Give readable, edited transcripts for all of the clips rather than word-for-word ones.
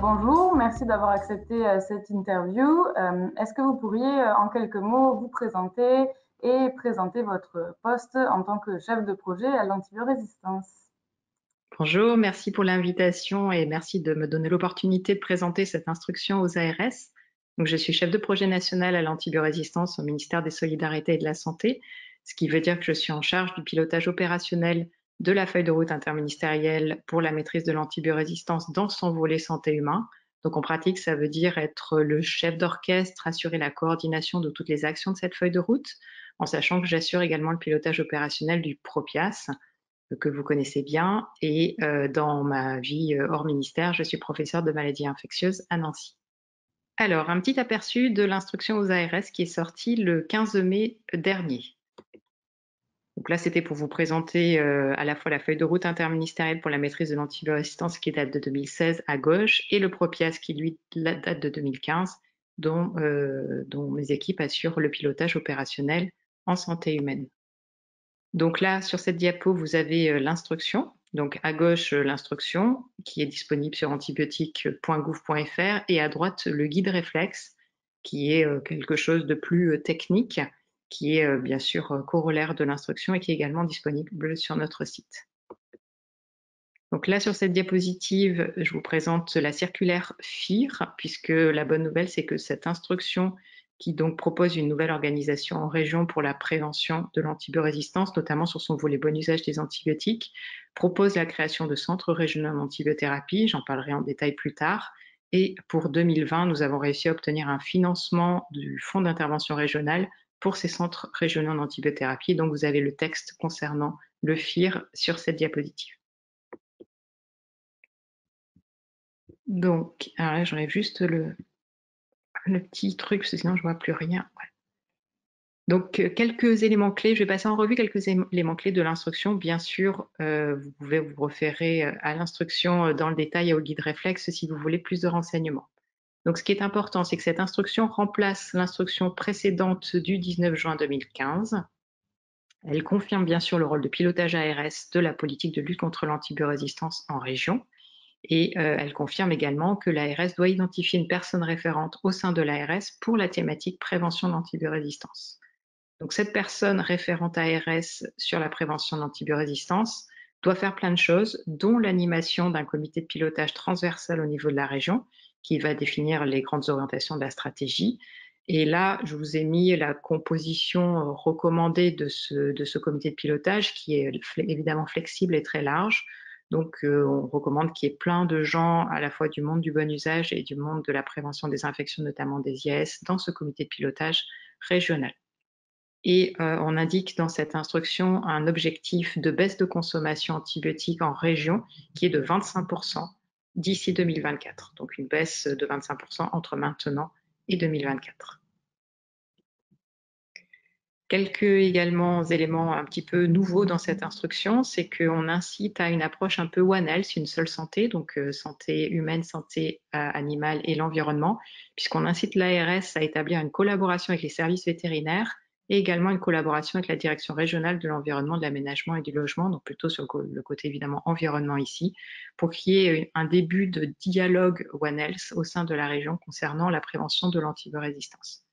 Bonjour, merci d'avoir accepté cette interview. Est-ce que vous pourriez en quelques mots vous présenter et présenter votre poste en tant que chef de projet à l'antibiorésistance? Bonjour, merci pour l'invitation et merci de me donner l'opportunité de présenter cette instruction aux ARS. Donc, je suis chef de projet national à l'antibiorésistance au ministère des Solidarités et de la Santé, ce qui veut dire que je suis en charge du pilotage opérationnel de la feuille de route interministérielle pour la maîtrise de l'antibiorésistance dans son volet santé humain. Donc, en pratique, ça veut dire être le chef d'orchestre, assurer la coordination de toutes les actions de cette feuille de route, en sachant que j'assure également le pilotage opérationnel du PROPIAS, que vous connaissez bien, et dans ma vie hors ministère, je suis professeure de maladies infectieuses à Nancy. Alors, un petit aperçu de l'instruction aux ARS qui est sortie le 15 mai dernier. Donc là, c'était pour vous présenter à la fois la feuille de route interministérielle pour la maîtrise de l'antibiorésistance qui date de 2016 à gauche et le PROPIAS qui, lui, date de 2015, dont mes équipes assurent le pilotage opérationnel en santé humaine. Donc là, sur cette diapo, vous avez l'instruction. Donc à gauche, l'instruction qui est disponible sur antibiotiques.gouv.fr et à droite, le guide réflexe qui est quelque chose de plus technique, qui est bien sûr corollaire de l'instruction et qui est également disponible sur notre site. Donc là, sur cette diapositive, je vous présente la circulaire FIR, puisque la bonne nouvelle, c'est que cette instruction qui donc propose une nouvelle organisation en région pour la prévention de l'antibiorésistance, notamment sur son volet bon usage des antibiotiques, propose la création de centres régionaux d'antibiothérapie, j'en parlerai en détail plus tard, et pour 2020, nous avons réussi à obtenir un financement du fonds d'intervention régionale pour ces centres régionaux d'antibiothérapie. Donc vous avez le texte concernant le FIR sur cette diapositive. Donc, alors là, j'enlève juste le petit truc, parce que sinon je ne vois plus rien. Ouais. Donc, quelques éléments clés. Je vais passer en revue quelques éléments clés de l'instruction. Bien sûr, vous pouvez vous référer à l'instruction dans le détail et au guide réflexe si vous voulez plus de renseignements. Donc, ce qui est important, c'est que cette instruction remplace l'instruction précédente du 19 juin 2015. Elle confirme bien sûr le rôle de pilotage ARS de la politique de lutte contre l'antibiorésistance en région. Et elle confirme également que l'ARS doit identifier une personne référente au sein de l'ARS pour la thématique prévention de l'antibiorésistance. Donc cette personne référente ARS sur la prévention de l'antibiorésistance doit faire plein de choses, dont l'animation d'un comité de pilotage transversal au niveau de la région qui va définir les grandes orientations de la stratégie. Et là, je vous ai mis la composition recommandée de ce comité de pilotage qui est évidemment flexible et très large. Donc, on recommande qu'il y ait plein de gens, à la fois du monde du bon usage et du monde de la prévention des infections, notamment des IAS, dans ce comité de pilotage régional. Et on indique dans cette instruction un objectif de baisse de consommation antibiotique en région qui est de 25% d'ici 2024. Donc, une baisse de 25% entre maintenant et 2024. Quelques également éléments un petit peu nouveaux dans cette instruction, c'est qu'on incite à une approche un peu One Health, une seule santé, donc santé humaine, santé animale et l'environnement, puisqu'on incite l'ARS à établir une collaboration avec les services vétérinaires et également une collaboration avec la direction régionale de l'environnement, de l'aménagement et du logement, donc plutôt sur le côté évidemment environnement ici, pour qu'il y ait un début de dialogue One Health au sein de la région concernant la prévention de l'antibiorésistance.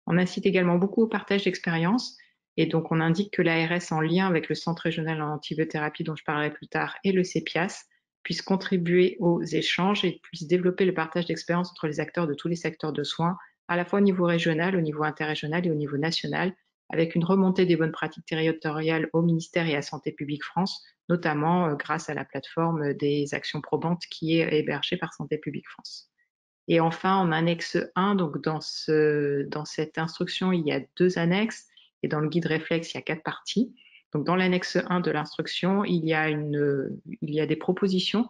On incite également beaucoup au partage d'expériences et donc on indique que l'ARS en lien avec le Centre régional en antibiothérapie dont je parlerai plus tard et le CEPIAS puisse contribuer aux échanges et puisse développer le partage d'expériences entre les acteurs de tous les secteurs de soins, à la fois au niveau régional, au niveau interrégional et au niveau national, avec une remontée des bonnes pratiques territoriales au ministère et à Santé publique France, notamment grâce à la plateforme des actions probantes qui est hébergée par Santé publique France. Et enfin, en annexe 1, donc dans cette instruction, il y a 2 annexes, et dans le guide réflexe, il y a 4 parties. Donc dans l'annexe 1 de l'instruction, il y a des propositions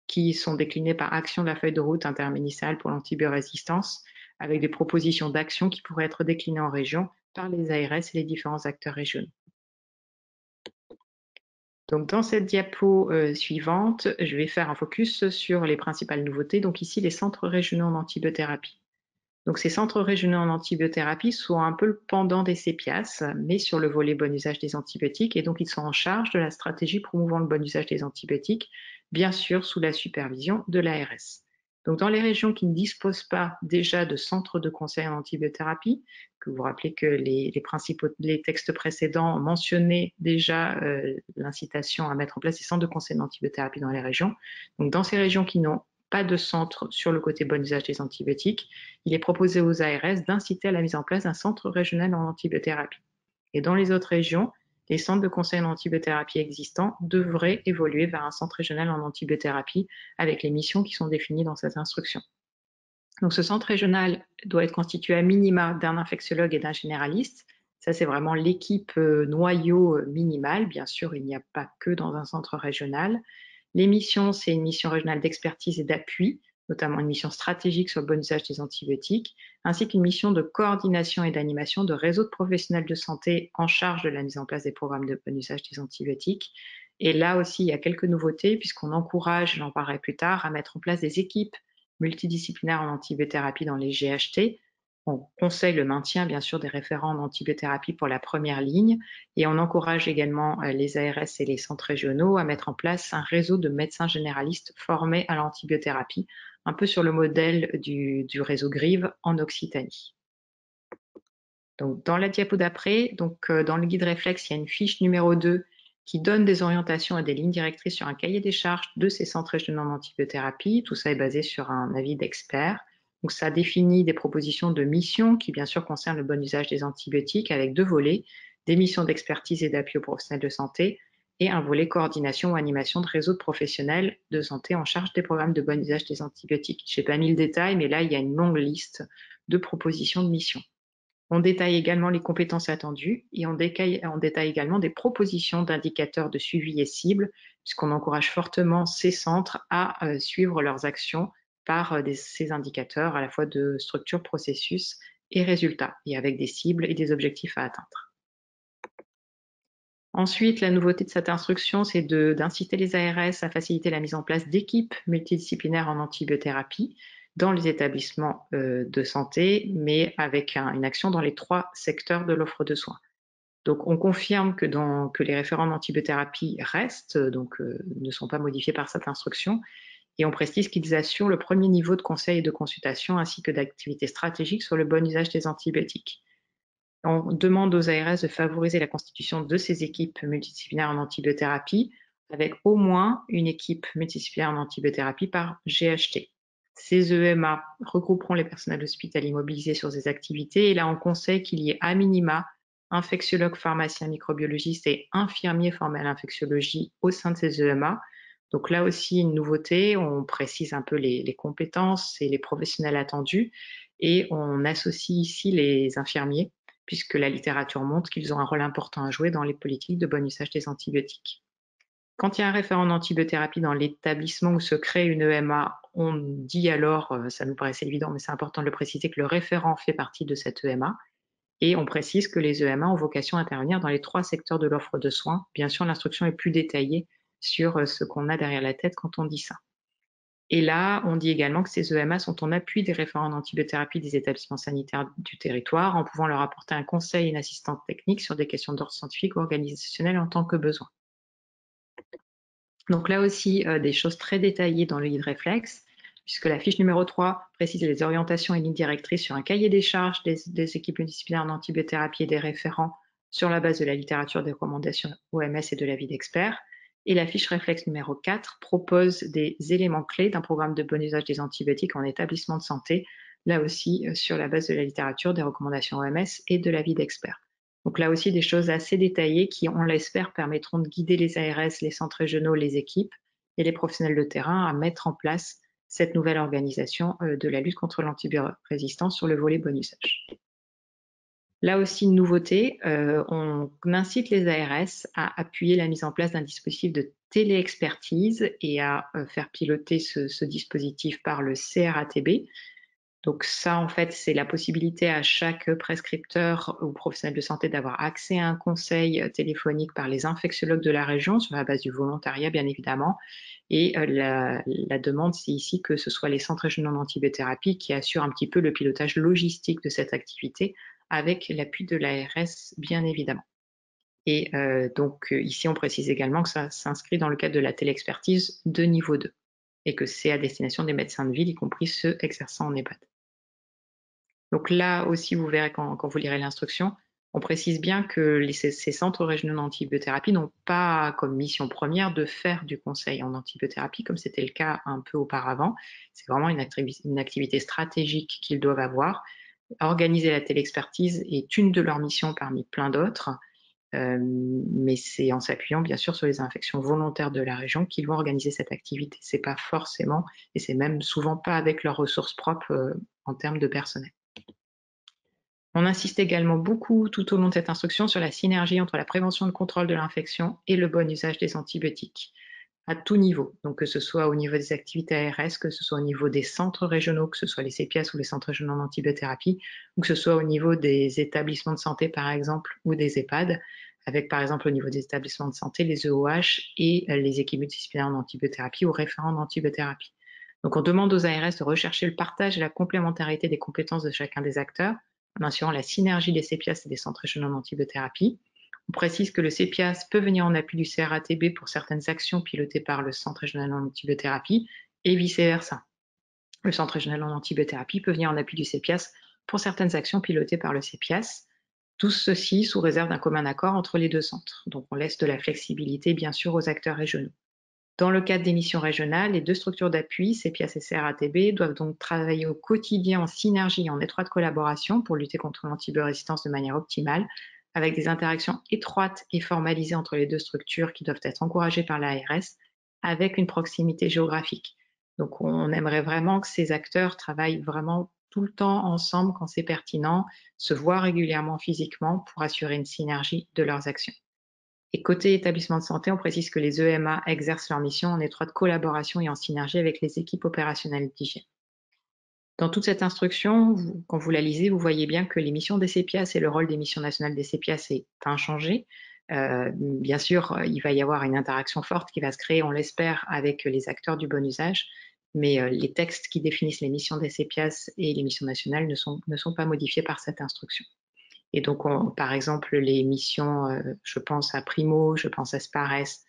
qui sont déclinées par action de la feuille de route interministérielle pour l'antibiorésistance, avec des propositions d'action qui pourraient être déclinées en région par les ARS et les différents acteurs régionaux. Donc dans cette diapo suivante, je vais faire un focus sur les principales nouveautés. Donc ici, les centres régionaux en antibiothérapie. Donc ces centres régionaux en antibiothérapie sont un peu le pendant des CEPIAS, mais sur le volet bon usage des antibiotiques. Et donc ils sont en charge de la stratégie promouvant le bon usage des antibiotiques, bien sûr sous la supervision de l'ARS. Donc, dans les régions qui ne disposent pas déjà de centres de conseil en antibiothérapie, que vous vous rappelez que les textes précédents mentionnaient déjà l'incitation à mettre en place des centres de conseil en antibiothérapie dans les régions. Donc, dans ces régions qui n'ont pas de centre sur le côté bon usage des antibiotiques, il est proposé aux ARS d'inciter à la mise en place d'un centre régional en antibiothérapie. Et dans les autres régions, les centres de conseil en antibiothérapie existants devraient évoluer vers un centre régional en antibiothérapie avec les missions qui sont définies dans cette instruction. Donc ce centre régional doit être constitué à minima d'un infectiologue et d'un généraliste. Ça, c'est vraiment l'équipe noyau minimale. Bien sûr, il n'y a pas que dans un centre régional. Les missions, c'est une mission régionale d'expertise et d'appui, notamment une mission stratégique sur le bon usage des antibiotiques, ainsi qu'une mission de coordination et d'animation de réseaux de professionnels de santé en charge de la mise en place des programmes de bon usage des antibiotiques. Et là aussi, il y a quelques nouveautés puisqu'on encourage, j'en parlerai plus tard, à mettre en place des équipes multidisciplinaires en antibiothérapie dans les GHT. On conseille le maintien, bien sûr, des référents en antibiothérapie pour la première ligne et on encourage également les ARS et les centres régionaux à mettre en place un réseau de médecins généralistes formés à l'antibiothérapie, un peu sur le modèle du réseau GRIVE en Occitanie. Donc, dans la diapo d'après, dans le guide réflexe, il y a une fiche numéro 2 qui donne des orientations et des lignes directrices sur un cahier des charges de ces centres régionaux en antibiothérapie. Tout ça est basé sur un avis d'experts. Donc, ça définit des propositions de missions qui, bien sûr, concernent le bon usage des antibiotiques avec 2 volets, des missions d'expertise et d'appui aux professionnels de santé et un volet coordination ou animation de réseaux de professionnels de santé en charge des programmes de bon usage des antibiotiques. Je n'ai pas mis le détail, mais là, il y a une longue liste de propositions de missions. On détaille également les compétences attendues et on détaille également des propositions d'indicateurs de suivi et cibles, puisqu'on encourage fortement ces centres à suivre leurs actions par ces indicateurs à la fois de structure, processus et résultats, et avec des cibles et des objectifs à atteindre. Ensuite, la nouveauté de cette instruction, c'est d'inciter les ARS à faciliter la mise en place d'équipes multidisciplinaires en antibiothérapie dans les établissements de santé, mais avec une action dans les 3 secteurs de l'offre de soins. Donc, on confirme que les référents d'antibiothérapie restent, ne sont pas modifiés par cette instruction, et on précise qu'ils assurent le premier niveau de conseil et de consultation ainsi que d'activités stratégiques sur le bon usage des antibiotiques. On demande aux ARS de favoriser la constitution de ces équipes multidisciplinaires en antibiothérapie avec au moins une équipe multidisciplinaire en antibiothérapie par GHT. Ces EMA regrouperont les personnels hospitaliers mobilisés sur ces activités et là on conseille qu'il y ait à minima infectiologue, pharmacien, microbiologiste et infirmier formé à l'infectiologie au sein de ces EMA. Donc là aussi une nouveauté, on précise un peu les compétences et les professionnels attendus et on associe ici les infirmiers puisque la littérature montre qu'ils ont un rôle important à jouer dans les politiques de bon usage des antibiotiques. Quand il y a un référent d'antibiothérapie dans l'établissement où se crée une EMA, on dit alors, ça nous paraissait évident, mais c'est important de le préciser, que le référent fait partie de cette EMA. Et on précise que les EMA ont vocation à intervenir dans les 3 secteurs de l'offre de soins. Bien sûr, l'instruction est plus détaillée sur ce qu'on a derrière la tête quand on dit ça. Et là, on dit également que ces EMA sont en appui des référents d'antibiothérapie des établissements sanitaires du territoire en pouvant leur apporter un conseil et une assistance technique sur des questions d'ordre scientifique ou organisationnel en tant que besoin. Donc là aussi, des choses très détaillées dans le guide réflexe, puisque la fiche numéro 3 précise les orientations et lignes directrices sur un cahier des charges des équipes multidisciplinaires d'antibiothérapie et des référents sur la base de la littérature des recommandations OMS et de l'avis d'experts. Et la fiche réflexe numéro 4 propose des éléments clés d'un programme de bon usage des antibiotiques en établissement de santé, là aussi sur la base de la littérature des recommandations OMS et de l'avis d'experts. Donc là aussi des choses assez détaillées qui, on l'espère, permettront de guider les ARS, les centres régionaux, les équipes et les professionnels de terrain à mettre en place cette nouvelle organisation de la lutte contre l'antibiorésistance sur le volet bon usage. Là aussi, une nouveauté, on incite les ARS à appuyer la mise en place d'un dispositif de téléexpertise et à faire piloter ce dispositif par le CRATB. Donc ça, en fait, c'est la possibilité à chaque prescripteur ou professionnel de santé d'avoir accès à un conseil téléphonique par les infectiologues de la région, sur la base du volontariat, bien évidemment. Et la demande, c'est ici que ce soit les centres régionaux d'antibiothérapie qui assurent un petit peu le pilotage logistique de cette activité, avec l'appui de l'ARS, bien évidemment. Et ici, on précise également que ça s'inscrit dans le cadre de la téléexpertise de niveau 2. et que c'est à destination des médecins de ville, y compris ceux exerçant en EHPAD. Donc là aussi, vous verrez quand vous lirez l'instruction, on précise bien que ces centres régionaux d'antibiothérapie n'ont pas comme mission première de faire du conseil en antibiothérapie, comme c'était le cas un peu auparavant. C'est vraiment une activité stratégique qu'ils doivent avoir. Organiser la télexpertise est une de leurs missions parmi plein d'autres, mais c'est en s'appuyant bien sûr sur les infections volontaires de la région qu'ils vont organiser cette activité. C'est pas forcément, et c'est même souvent pas avec leurs ressources propres en termes de personnel. On insiste également beaucoup tout au long de cette instruction sur la synergie entre la prévention et le contrôle de l'infection et le bon usage des antibiotiques à tout niveau. Donc que ce soit au niveau des activités ARS, que ce soit au niveau des centres régionaux, que ce soit les CPS ou les centres régionaux d'antibiothérapie, ou que ce soit au niveau des établissements de santé par exemple ou des EHPAD, avec par exemple au niveau des établissements de santé, les EOH et les équipes multidisciplinaires d'antibiothérapie ou référents d'antibiothérapie. Donc on demande aux ARS de rechercher le partage et la complémentarité des compétences de chacun des acteurs, en assurant la synergie des CPIAS et des centres régionaux d'antibiothérapie. On précise que le CPIAS peut venir en appui du CRATB pour certaines actions pilotées par le centre régional d'antibiothérapie et vice-versa. Le centre régional d'antibiothérapie peut venir en appui du CPIAS pour certaines actions pilotées par le CPIAS. Tout ceci sous réserve d'un commun accord entre les deux centres. Donc on laisse de la flexibilité bien sûr aux acteurs régionaux. Dans le cadre des missions régionales, les deux structures d'appui, CPIAS et CRATB, doivent donc travailler au quotidien en synergie et en étroite collaboration pour lutter contre l'antibiorésistance de manière optimale, avec des interactions étroites et formalisées entre les deux structures qui doivent être encouragées par l'ARS, avec une proximité géographique. Donc on aimerait vraiment que ces acteurs travaillent vraiment tout le temps ensemble quand c'est pertinent, se voient régulièrement physiquement pour assurer une synergie de leurs actions. Et côté établissement de santé, on précise que les EMA exercent leur mission en étroite collaboration et en synergie avec les équipes opérationnelles d'hygiène. Dans toute cette instruction, quand vous la lisez, vous voyez bien que les missions des CPIAS et le rôle des missions nationales des CPIAS est inchangé. Bien sûr, il va y avoir une interaction forte qui va se créer, on l'espère, avec les acteurs du bon usage, mais les textes qui définissent les missions des CPIAS et les missions nationales ne sont pas modifiés par cette instruction. Et donc, par exemple, les missions, je pense à Primo, je pense à Spares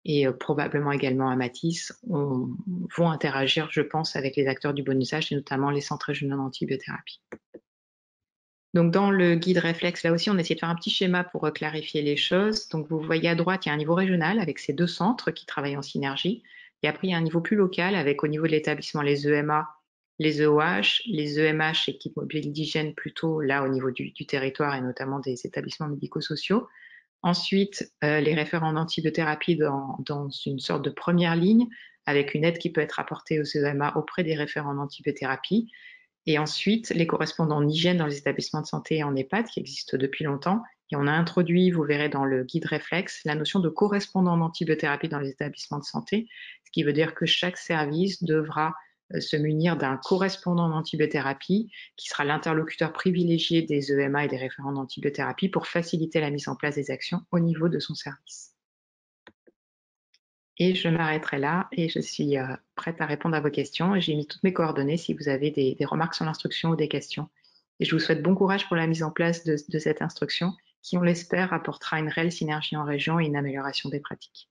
et probablement également à Matisse, vont interagir, je pense, avec les acteurs du bon usage et notamment les centres régionaux d'antibiothérapie. Donc, dans le guide réflexe, là aussi, on essaie de faire un petit schéma pour clarifier les choses. Donc, vous voyez à droite, il y a un niveau régional avec ces deux centres qui travaillent en synergie. Et après, il y a un niveau plus local avec au niveau de l'établissement les EMA, les EOH, les EMH, équipes mobiles d'hygiène plutôt là au niveau du territoire et notamment des établissements médico-sociaux. Ensuite, les référents d'antibiothérapie dans une sorte de première ligne avec une aide qui peut être apportée aux EMA auprès des référents d'antibiothérapie. Et ensuite, les correspondants d'hygiène dans les établissements de santé et en EHPAD qui existent depuis longtemps. Et on a introduit, vous verrez dans le guide réflexe, la notion de correspondant d'antibiothérapie dans les établissements de santé, ce qui veut dire que chaque service devra se munir d'un correspondant d'antibiothérapie qui sera l'interlocuteur privilégié des EMA et des référents d'antibiothérapie pour faciliter la mise en place des actions au niveau de son service. Et je m'arrêterai là et je suis prête à répondre à vos questions. J'ai mis toutes mes coordonnées si vous avez des remarques sur l'instruction ou des questions. Et je vous souhaite bon courage pour la mise en place de cette instruction qui, on l'espère, apportera une réelle synergie en région et une amélioration des pratiques.